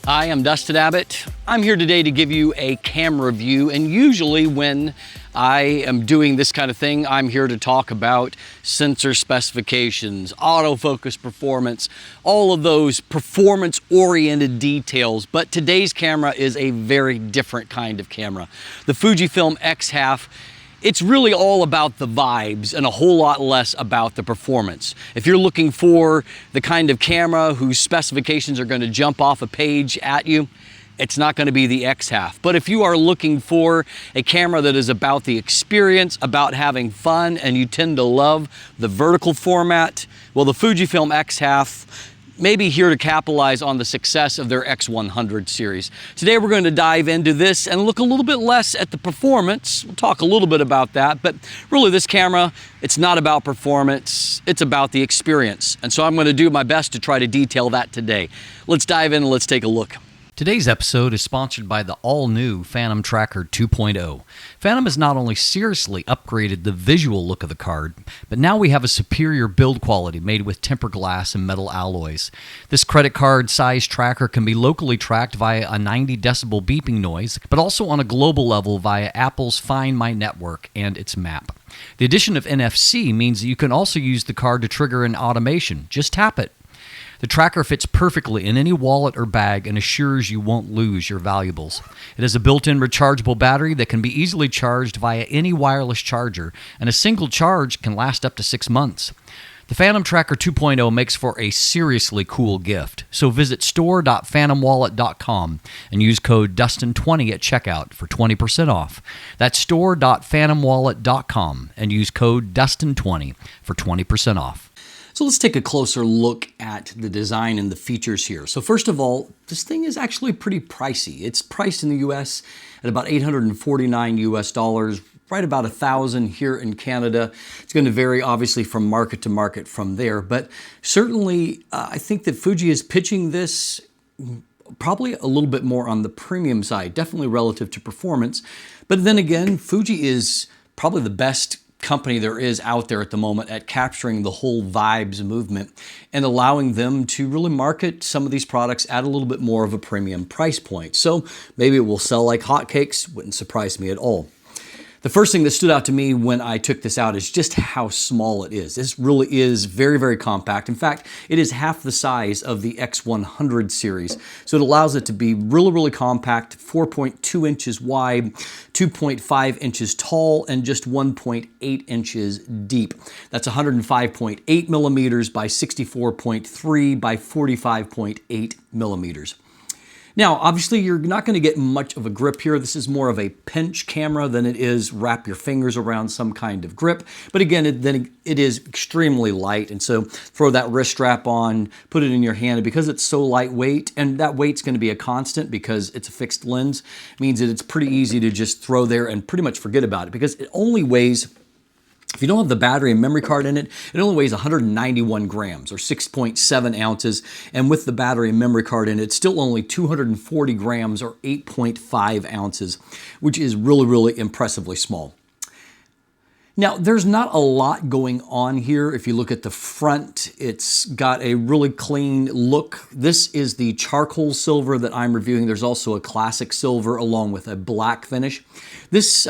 Hi, I'm Dustin Abbott. I'm here today to give you a camera review, and usually when I am doing this kind of thing, I'm here to talk about sensor specifications, autofocus performance, all of those performance-oriented details. But today's camera is a very different kind of camera. The Fujifilm X-Half, it's really all about the vibes and a whole lot less about the performance. If you're looking for the kind of camera whose specifications are going to jump off a page at you, it's not going to be the X-Half. But if you are looking for a camera that is about the experience, about having fun, and you tend to love the vertical format, well, the Fujifilm X-Half may be here to capitalize on the success of their X100 series. Today we're going to dive into this and look a little bit less at the performance. We'll talk a little bit about that, but really this camera, it's not about performance, it's about the experience. And so I'm going to do my best to try to detail that today. Let's dive in and let's take a look. Today's episode is sponsored by the all-new Fantom Tracker 2.0. Fantom has not only seriously upgraded the visual look of the card, but now we have a superior build quality made with tempered glass and metal alloys. This credit card size tracker can be locally tracked via a 90 decibel beeping noise, but also on a global level via Apple's Find My Network and its map. The addition of NFC means that you can also use the card to trigger an automation. Just tap it. The tracker fits perfectly in any wallet or bag and assures you won't lose your valuables. It has a built-in rechargeable battery that can be easily charged via any wireless charger, and a single charge can last up to 6 months. The Fantom Tracker 2.0 makes for a seriously cool gift, so visit store.fantomwallet.com and use code Dustin20 at checkout for 20% off. That's store.fantomwallet.com and use code Dustin20 for 20% off. So let's take a closer look at the design and the features here. So first of all, this thing is actually pretty pricey. It's priced in the US at about $849 US, right about $1,000 here in Canada. It's going to vary obviously from market to market from there, but certainly I think that Fuji is pitching this probably a little bit more on the premium side, definitely relative to performance. But then again, Fuji is probably the best company there is out there at the moment at capturing the whole vibes movement and allowing them to really market some of these products at a little bit more of a premium price point. So maybe it will sell like hotcakes, wouldn't surprise me at all. The first thing that stood out to me when I took this out is just how small it is. This really is very, very compact. In fact, it is half the size of the X100 series. So it allows it to be really, really compact, 4.2 inches wide, 2.5 inches tall, and just 1.8 inches deep. That's 105.8 millimeters by 64.3 by 45.8 millimeters. Now, obviously, you're not going to get much of a grip here. This is more of a pinch camera than it is wrap your fingers around some kind of grip. But again, it is extremely light. And so throw that wrist strap on, put it in your hand. And because it's so lightweight, and that weight's going to be a constant because it's a fixed lens, means that it's pretty easy to just throw there and pretty much forget about it because it only weighs, if you don't have the battery and memory card in it, it only weighs 191 grams or 6.7 ounces. And with the battery and memory card in it, it's still only 240 grams or 8.5 ounces, which is really, really impressively small. Now, there's not a lot going on here. If you look at the front, it's got a really clean look. This is the charcoal silver that I'm reviewing. There's also a classic silver along with a black finish. This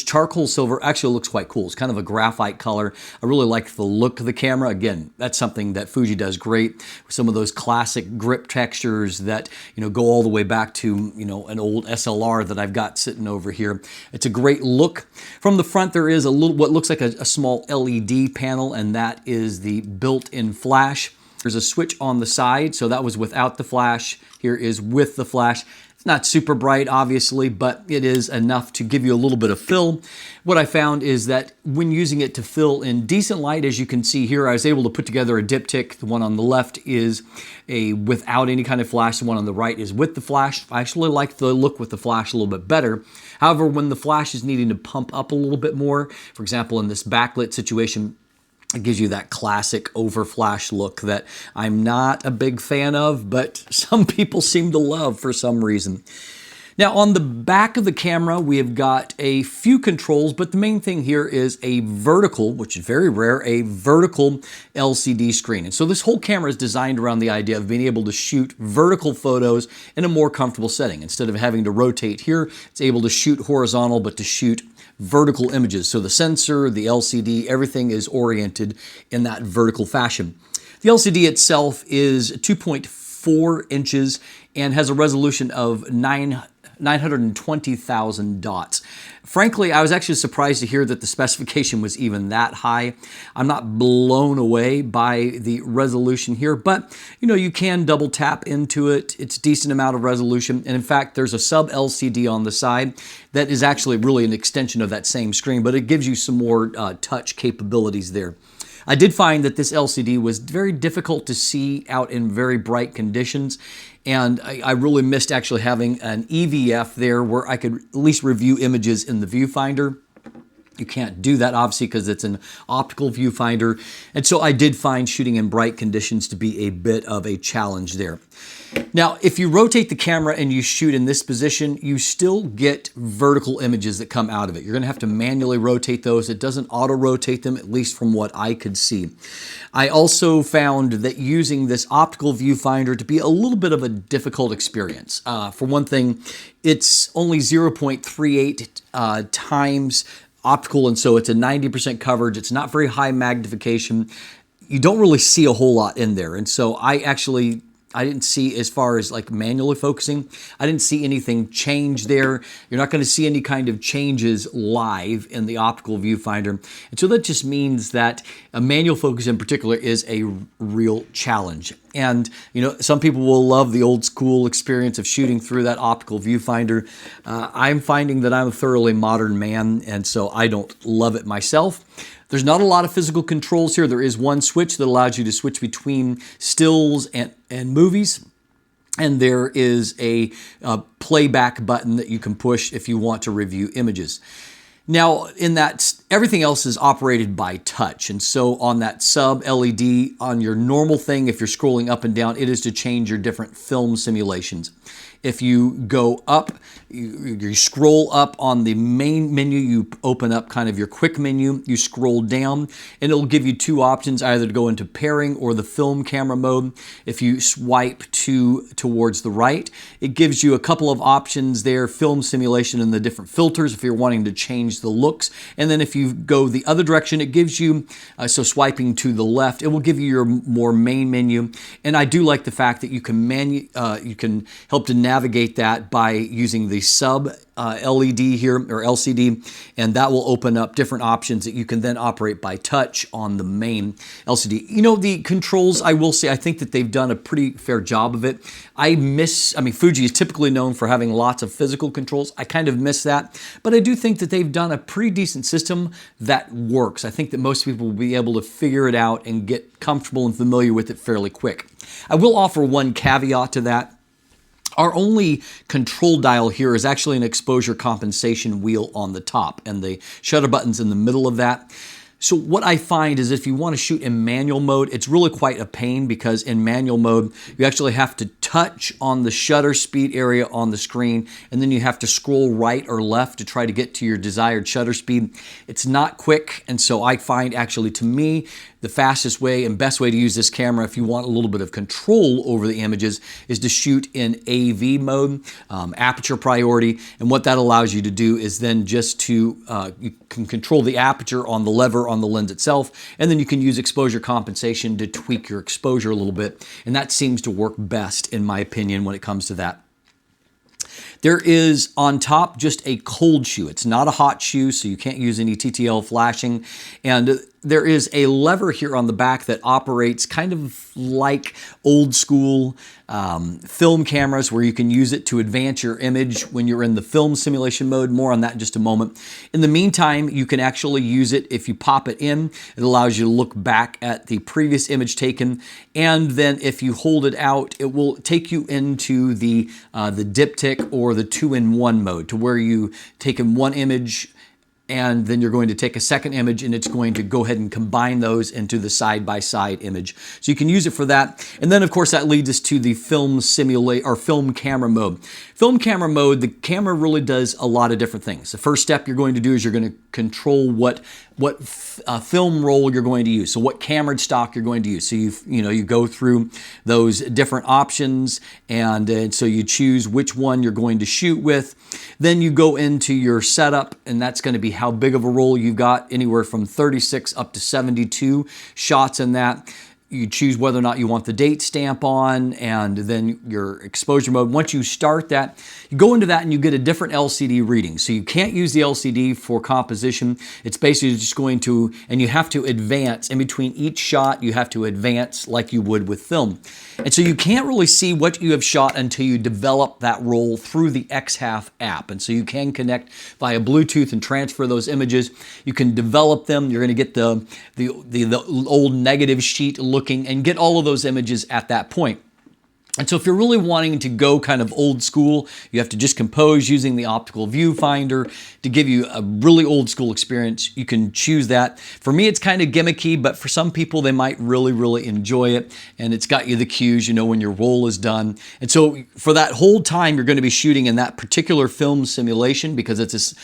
charcoal silver actually looks quite cool. It's kind of a graphite color. I really like the look of the camera. Again, that's something that Fuji does great. Some of those classic grip textures that, go all the way back to, an old SLR that I've got sitting over here. It's a great look. From the front, there is what looks like a small LED panel, and that is the built-in flash. There's a switch on the side, so that was without the flash. Here is with the flash. Not super bright, obviously, but it is enough to give you a little bit of fill. What I found is that when using it to fill in decent light, as you can see here, I was able to put together a diptych. The one on the left is a without any kind of flash. The one on the right is with the flash. I actually like the look with the flash a little bit better. However, when the flash is needing to pump up a little bit more, for example, in this backlit situation, it gives you that classic overflash look that I'm not a big fan of, but some people seem to love for some reason. Now on the back of the camera, we have got a few controls, but the main thing here is a vertical, which is very rare, a vertical LCD screen. And so this whole camera is designed around the idea of being able to shoot vertical photos in a more comfortable setting. Instead of having to rotate here, it's able to shoot horizontal, but to shoot vertical images. So the sensor, the LCD, everything is oriented in that vertical fashion. The LCD itself is 2.4 inches and has a resolution of 920,000 dots. Frankly, I was actually surprised to hear that the specification was even that high. I'm not blown away by the resolution here, but you can double tap into it. It's a decent amount of resolution. And in fact, there's a sub LCD on the side that is actually really an extension of that same screen, but it gives you some more touch capabilities there. I did find that this LCD was very difficult to see out in very bright conditions, and I really missed actually having an EVF there where I could at least review images in the viewfinder. You can't do that obviously because it's an optical viewfinder, and so I did find shooting in bright conditions to be a bit of a challenge there. Now, if you rotate the camera and you shoot in this position, you still get vertical images that come out of it. You're going to have to manually rotate those. It doesn't auto-rotate them, at least from what I could see. I also found that using this optical viewfinder to be a little bit of a difficult experience. For one thing, it's only 0.38 times optical, and so it's a 90% coverage. It's not very high magnification. You don't really see a whole lot in there, and so I didn't see, as far as like manually focusing, I didn't see anything change there. You're not going to see any kind of changes live in the optical viewfinder. And so that just means that a manual focus in particular is a real challenge. And some people will love the old school experience of shooting through that optical viewfinder. I'm finding that I'm a thoroughly modern man, and so I don't love it myself. There's not a lot of physical controls here. There is one switch that allows you to switch between stills and movies. And there is a playback button that you can push if you want to review images. Now, in that, everything else is operated by touch. And so on that sub LED, on your normal thing, if you're scrolling up and down, it is to change your different film simulations. If you go up, you scroll up on the main menu, you open up kind of your quick menu, you scroll down, and it'll give you two options, either to go into pairing or the film camera mode. If you swipe towards the right, it gives you a couple of options there, film simulation and the different filters if you're wanting to change the looks. And then if you go the other direction, it gives you, so swiping to the left, it will give you your more main menu. And I do like the fact that you can help to navigate that by using the sub LED here, or LCD, and that will open up different options that you can then operate by touch on the main LCD. The controls, I will say, I think that they've done a pretty fair job of it. Fuji is typically known for having lots of physical controls. I kind of miss that, but I do think that they've done a pretty decent system that works. I think that most people will be able to figure it out and get comfortable and familiar with it fairly quick. I will offer one caveat to that. Our only control dial here is actually an exposure compensation wheel on the top, and the shutter button's in the middle of that. So what I find is if you want to shoot in manual mode, it's really quite a pain, because in manual mode, you actually have to touch on the shutter speed area on the screen, and then you have to scroll right or left to try to get to your desired shutter speed. It's not quick, and so I find actually, to me, the fastest way and best way to use this camera if you want a little bit of control over the images is to shoot in AV mode, aperture priority, and what that allows you to do is then just to, you can control the aperture on the lever on the lens itself, and then you can use exposure compensation to tweak your exposure a little bit, and that seems to work best in my opinion when it comes to that. There is on top just a cold shoe. It's not a hot shoe, so you can't use any TTL flashing. And there is a lever here on the back that operates kind of like old school film cameras, where you can use it to advance your image when you're in the film simulation mode. More on that in just a moment. In the meantime, you can actually use it if you pop it in. It allows you to look back at the previous image taken, and then if you hold it out, it will take you into the diptych or the 2-in-1 mode, to where you take in one image and then you're going to take a second image and it's going to go ahead and combine those into the side-by-side image. So you can use it for that. And then of course that leads us to the film camera mode. Film camera mode, the camera really does a lot of different things. The first step you're going to do is you're going to control what film roll you're going to use. So what camera stock you're going to use. So you go through those different options, and so you choose which one you're going to shoot with. Then you go into your setup, and that's going to be how big of a roll you've got, anywhere from 36 up to 72 shots in that. You choose whether or not you want the date stamp on, and then your exposure mode. Once you start that, you go into that and you get a different LCD reading. So you can't use the LCD for composition. It's basically just going to, and you have to advance. In between each shot, you have to advance like you would with film. And so you can't really see what you have shot until you develop that roll through the X-Half app. And so you can connect via Bluetooth and transfer those images. You can develop them. You're going to get the old negative sheet looking and get all of those images at that point. And so if you're really wanting to go kind of old school, you have to just compose using the optical viewfinder to give you a really old school experience. You can choose that. For me, it's kind of gimmicky, but for some people, they might really, really enjoy it. And it's got you the cues, when your roll is done. And so for that whole time, you're going to be shooting in that particular film simulation, because it's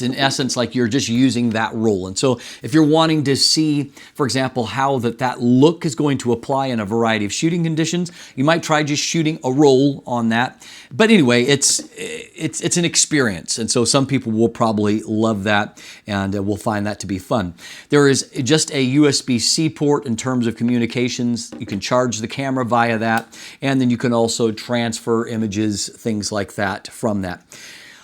in essence like you're just using that roll. And so if you're wanting to see, for example, how that look is going to apply in a variety of shooting conditions, you might try just shooting a roll on that. But anyway, it's an experience, and so some people will probably love that, and will find that to be fun. There is just a USB-C port in terms of communications. You can charge the camera via that, and then you can also transfer images, things like that, from that.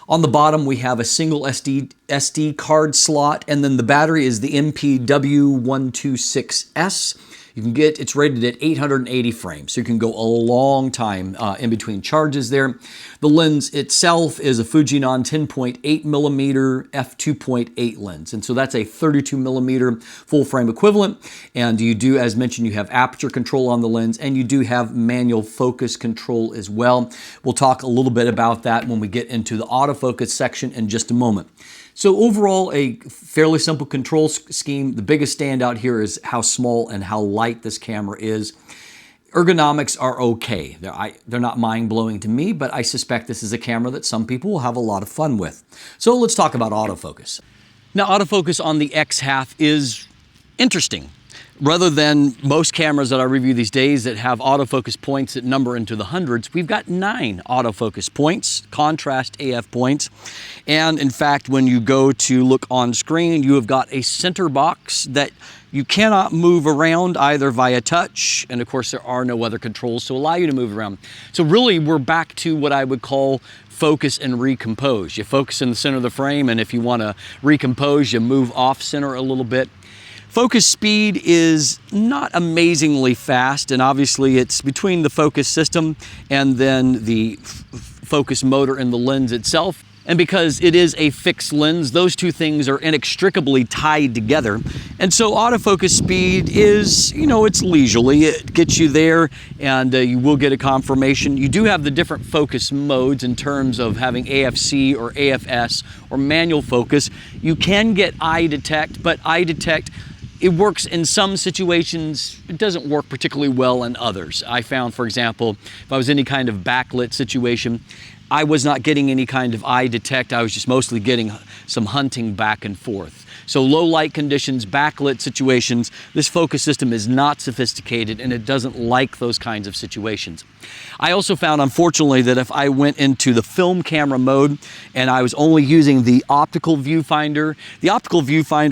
On the bottom, we have a single SD card slot, and then the battery is the MPW126S. It's rated at 880 frames, so you can go a long time in between charges there. The lens itself is a Fujinon 10.8 millimeter f2.8 lens, and so that's a 32 millimeter full frame equivalent. And you do, as mentioned, you have aperture control on the lens, and you do have manual focus control as well. We'll talk a little bit about that when we get into the autofocus section in just a moment. So overall, a fairly simple control scheme. The biggest standout here is how small and how light this camera is. Ergonomics are okay. They're not mind-blowing to me, but I suspect this is a camera that some people will have a lot of fun with. So let's talk about autofocus. Now, autofocus on the X-Half is interesting. Rather than most cameras that I review these days that have autofocus points that number into the hundreds, we've got 9 autofocus points, contrast AF points. And in fact, when you go to look on screen, you have got a center box that you cannot move around either via touch, and of course there are no other controls to allow you to move around. So really, we're back to what I would call focus and recompose. You focus in the center of the frame, and if you want to recompose, you move off center a little bit. Focus speed is not amazingly fast, and obviously it's between the focus system and then the focus motor in the lens itself. And because it is a fixed lens, those two things are inextricably tied together. And so autofocus speed is, it's leisurely. It gets you there, and you will get a confirmation. You do have the different focus modes in terms of having AFC or AFS or manual focus. You can get eye detect, but eye detect, it works in some situations. It doesn't work particularly well in others. I found, for example, if I was in any kind of backlit situation, I was not getting any kind of eye detect. I was just mostly getting some hunting back and forth. So low light conditions, backlit situations, this focus system is not sophisticated, and it doesn't like those kinds of situations. I also found, unfortunately, that if I went into the film camera mode and I was only using the optical viewfinder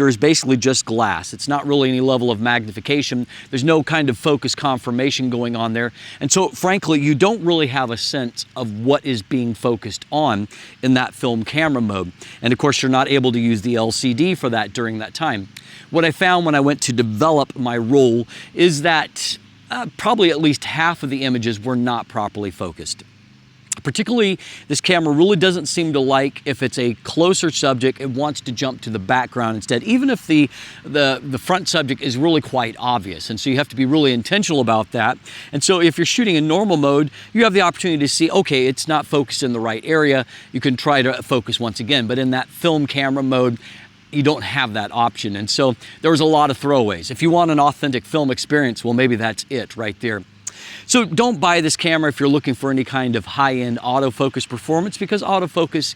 is basically just glass. It's not really any level of magnification. There's no kind of focus confirmation going on there. And so, frankly, you don't really have a sense of what is being focused on in that film camera mode. And of course, you're not able to use the LCD for that during that time. What I found when I went to develop my roll is that probably at least half of the images were not properly focused. Particularly, this camera really doesn't seem to like, if it's a closer subject, it wants to jump to the background instead, even if the front subject is really quite obvious. And so you have to be really intentional about that. And so if you're shooting in normal mode, you have the opportunity to see, okay, it's not focused in the right area. You can try to focus once again. But in that film camera mode, you don't have that option. And so there was a lot of throwaways. If you want an authentic film experience, well, maybe that's it right there. So don't buy this camera if you're looking for any kind of high-end autofocus performance, because autofocus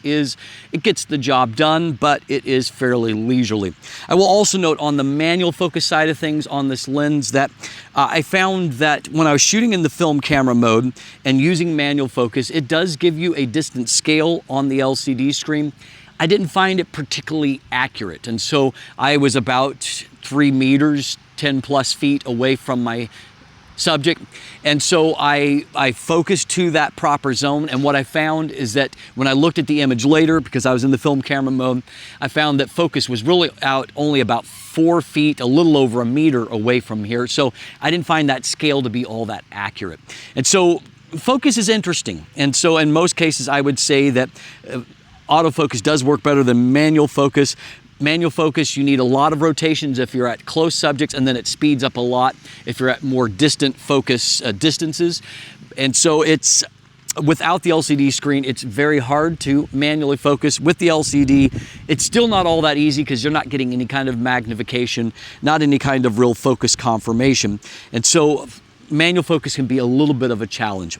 it gets the job done, but it is fairly leisurely. I will also note on the manual focus side of things on this lens that I found that when I was shooting in the film camera mode and using manual focus, it does give you a distance scale on the LCD screen. I didn't find it particularly accurate, and so I was about 3 meters, 10 plus feet away from my subject, and so I focused to that proper zone. And what I found is that when I looked at the image later, because I was in the film camera mode, I found that focus was really out only about 4 feet, a little over a meter away from here. So I didn't find that scale to be all that accurate. And so focus is interesting. And so in most cases, I would say that autofocus does work better than manual focus. Manual focus, you need a lot of rotations if you're at close subjects, and then it speeds up a lot if you're at more distant focus distances. And so it's, without the LCD screen, it's very hard to manually focus. With the LCD, it's still not all that easy because you're not getting any kind of magnification, not any kind of real focus confirmation. And so manual focus can be a little bit of a challenge.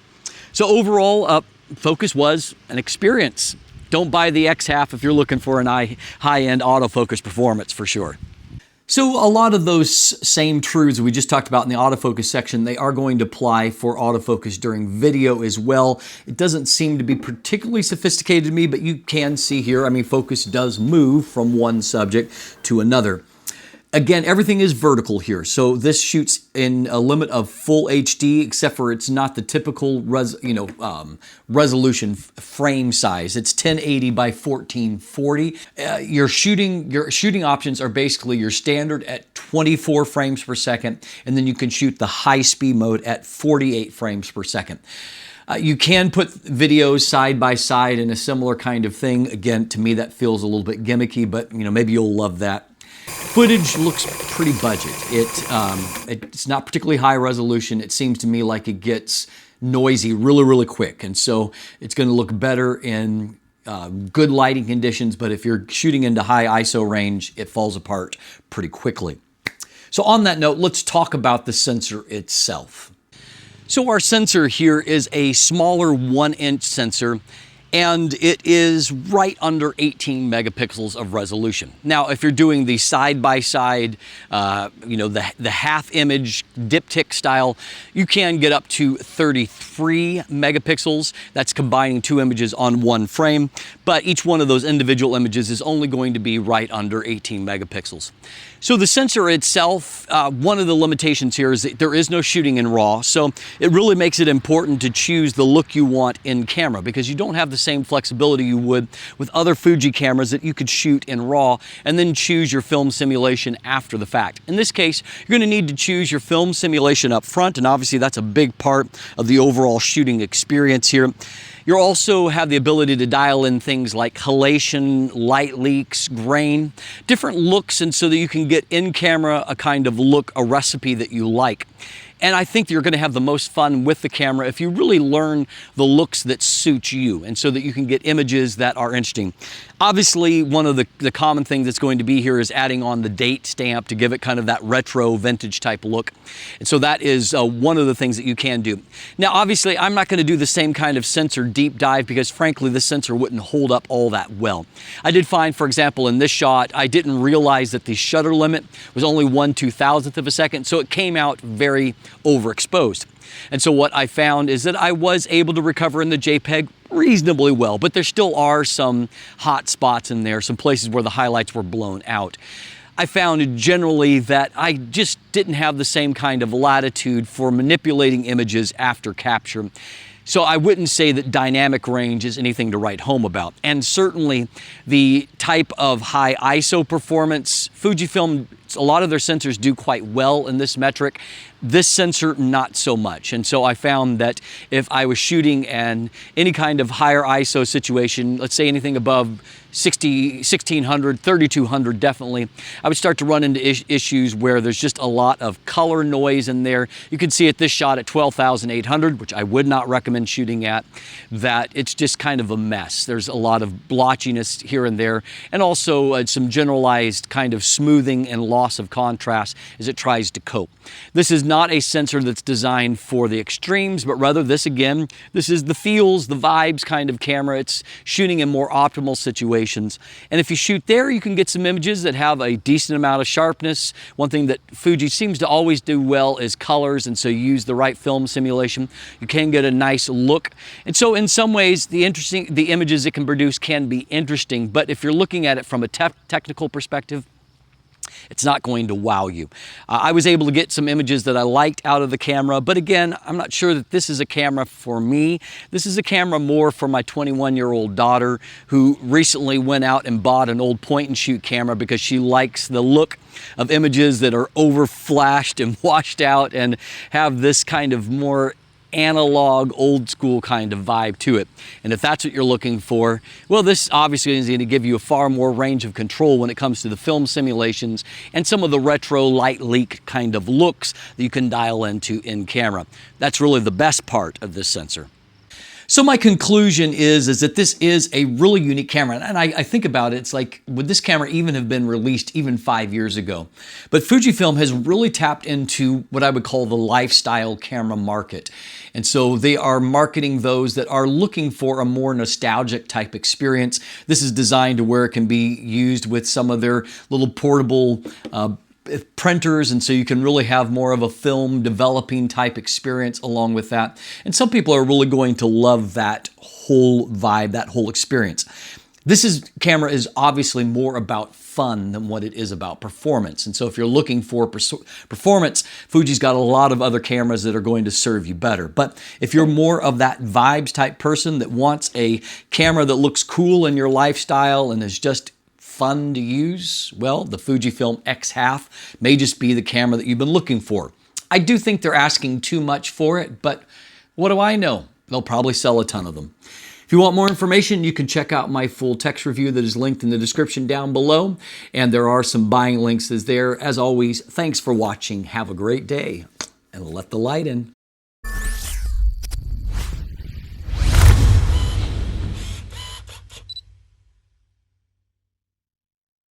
So overall, focus was an experience. Don't buy the X-Half if you're looking for an high-end autofocus performance, for sure. So a lot of those same truths we just talked about in the autofocus section, they are going to apply for autofocus during video as well. It doesn't seem to be particularly sophisticated to me, but you can see here, I mean, focus does move from one subject to another. Again, everything is vertical here, so this shoots in a limit of full HD, except for it's not the typical resolution frame size. It's 1080 by 1440. Your shooting options are basically your standard at 24 frames per second, and then you can shoot the high-speed mode at 48 frames per second. You can put videos side by side in a similar kind of thing. Again, to me, that feels a little bit gimmicky, but maybe you'll love that. Footage looks pretty budget. It's not particularly high resolution. It seems to me like it gets noisy really, really quick. And so it's going to look better in good lighting conditions, but if you're shooting into high ISO range, it falls apart pretty quickly. So on that note, let's talk about the sensor itself. So our sensor here is a smaller 1-inch sensor, and it is right under 18 megapixels of resolution. Now, if you're doing the side-by-side, the half image diptych style, you can get up to 33 megapixels. That's combining 2 images on 1 frame, but each one of those individual images is only going to be right under 18 megapixels. So the sensor itself, one of the limitations here is that there is no shooting in RAW, so it really makes it important to choose the look you want in camera, because you don't have the same flexibility you would with other Fuji cameras that you could shoot in RAW and then choose your film simulation after the fact. In this case, you're going to need to choose your film simulation up front, and obviously that's a big part of the overall shooting experience here. You also have the ability to dial in things like halation, light leaks, grain, different looks, and so that you can get in camera a kind of look, a recipe that you like. And I think you're going to have the most fun with the camera if you really learn the looks that suit you, and so that you can get images that are interesting. Obviously, one of the common things that's going to be here is adding on the date stamp to give it kind of that retro vintage type look. And so that is one of the things that you can do. Now, obviously, I'm not going to do the same kind of sensor deep dive because, frankly, the sensor wouldn't hold up all that well. I did find, for example, in this shot, I didn't realize that the shutter limit was only 1/2000th of a second, so it came out very overexposed. And so what I found is that I was able to recover in the JPEG reasonably well, but there still are some hot spots in there, some places where the highlights were blown out. I found generally that I just didn't have the same kind of latitude for manipulating images after capture. So I wouldn't say that dynamic range is anything to write home about. And certainly the type of high ISO performance, Fujifilm a lot of their sensors do quite well in this metric. This sensor, not so much. And so I found that if I was shooting in any kind of higher ISO situation, let's say anything above 1600, 3200 definitely, I would start to run into issues where there's just a lot of color noise in there. You can see at this shot at 12,800, which I would not recommend shooting at, that it's just kind of a mess. There's a lot of blotchiness here and there, and also some generalized kind of smoothing and loss of contrast as it tries to cope. This is not a sensor that's designed for the extremes, but rather this is the feels, the vibes kind of camera. It's shooting in more optimal situations. And if you shoot there, you can get some images that have a decent amount of sharpness. One thing that Fuji seems to always do well is colors, and so you use the right film simulation, you can get a nice look. And so in some ways, the images it can produce can be interesting, but if you're looking at it from a technical perspective, it's not going to wow you. I was able to get some images that I liked out of the camera, but again, I'm not sure that this is a camera for me. This is a camera more for my 21-year-old daughter, who recently went out and bought an old point-and-shoot camera because she likes the look of images that are over-flashed and washed out and have this kind of more analog, old school kind of vibe to it. And if that's what you're looking for, well, this obviously is going to give you a far more range of control when it comes to the film simulations and some of the retro light leak kind of looks that you can dial into in camera. That's really the best part of this sensor. So my conclusion is that this is a really unique camera. And I think about it, it's like, would this camera even have been released even 5 years ago? But Fujifilm has really tapped into what I would call the lifestyle camera market. And so they are marketing those that are looking for a more nostalgic type experience. This is designed to where it can be used with some of their little portable printers, and so you can really have more of a film developing type experience along with that. And some people are really going to love that whole vibe, that whole experience. Camera is obviously more about fun than what it is about performance. And so if you're looking for performance, Fuji's got a lot of other cameras that are going to serve you better. But if you're more of that vibes type person that wants a camera that looks cool in your lifestyle and is just fun to use, well, the Fujifilm-X-Half may just be the camera that you've been looking for. I do think they're asking too much for it, but what do I know? They'll probably sell a ton of them. If you want more information, you can check out my full text review that is linked in the description down below, and there are some buying links there. As always, thanks for watching. Have a great day, and let the light in.